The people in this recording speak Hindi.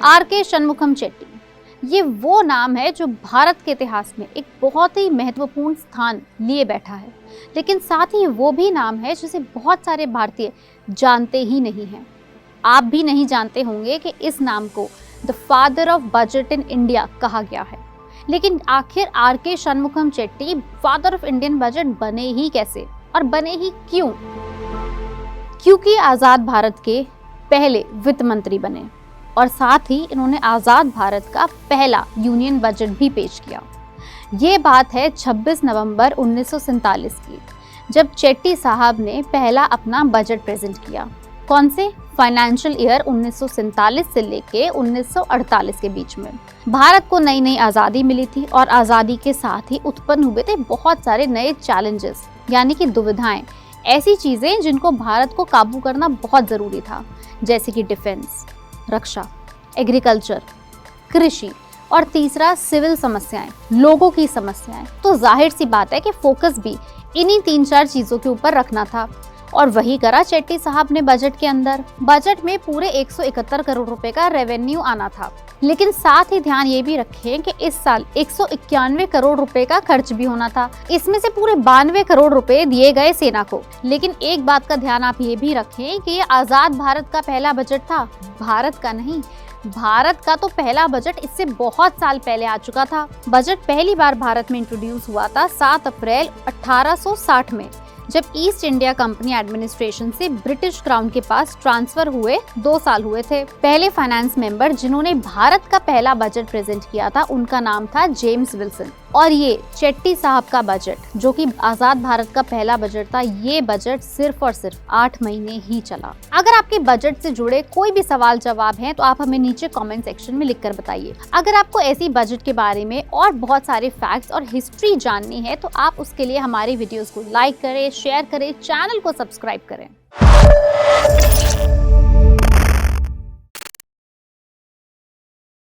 आर के शनमुखम चेट्टी, ये वो नाम है जो भारत के इतिहास में एक बहुत ही महत्वपूर्ण स्थान लिए बैठा है, लेकिन साथ ही वो भी नाम है जिसे बहुत सारे भारतीय जानते ही नहीं हैं। आप भी नहीं जानते होंगे कि इस नाम को the father of budget in India कहा गया है। लेकिन आखिर आर के Shanmukham Chetty father of Indian budget बने ही कैसे और बने ही क्यों? क्योंकि आज़ाद भारत के पहले वित्त मंत्री बने और साथ ही इन्होंने आज़ाद भारत का पहला यूनियन बजट भी पेश किया। ये बात है 26 नवंबर 1947 की, जब चेट्टी साहब ने पहला अपना बजट प्रेजेंट किया। कौन से? फाइनेंशियल ईयर 1947 से लेके 1948 के बीच में। भारत को नई नई आज़ादी मिली थी और आज़ादी के साथ ही उत्पन्न हुए थे बहुत सारे नए चैलेंजेस, यानी कि दुविधाएं, ऐसी चीज़ें जिनको भारत को काबू करना बहुत ज़रूरी था, जैसे कि डिफेंस, रक्षा, एग्रीकल्चर, कृषि और तीसरा सिविल समस्याएं, लोगों की समस्याएं। तो जाहिर सी बात है कि फोकस भी इन्हीं 3-4 चीज़ों के ऊपर रखना था और वही करा चेट्टी साहब ने बजट के अंदर। बजट में पूरे 171 करोड़ रुपए का रेवेन्यू आना था, लेकिन साथ ही ध्यान ये भी रखें कि इस साल 191 करोड़ रुपए का खर्च भी होना था। इसमें से पूरे 92 करोड़ रुपए दिए गए सेना को। लेकिन एक बात का ध्यान आप ये भी रखें कि ये आज़ाद भारत का पहला बजट था, भारत का नहीं। भारत का तो पहला बजट इससे बहुत साल पहले आ चुका था। बजट पहली बार भारत में इंट्रोड्यूस हुआ था 7 अप्रैल 1860 में, जब ईस्ट इंडिया कंपनी एडमिनिस्ट्रेशन से ब्रिटिश क्राउन के पास ट्रांसफर हुए 2 साल हुए थे। पहले फाइनेंस मेंबर जिन्होंने भारत का पहला बजट प्रेजेंट किया था, उनका नाम था जेम्स विल्सन। और ये चेट्टी साहब का बजट, जो कि आज़ाद भारत का पहला बजट था, ये बजट सिर्फ और सिर्फ 8 महीने ही चला। अगर आपके बजट से जुड़े कोई भी सवाल जवाब हैं तो आप हमें नीचे कमेंट सेक्शन में लिखकर बताइए। अगर आपको ऐसी बजट के बारे में और बहुत सारे फैक्ट्स और हिस्ट्री जाननी है तो आप उसके लिए हमारी वीडियोस को लाइक करें, शेयर करें, चैनल को सब्सक्राइब करें।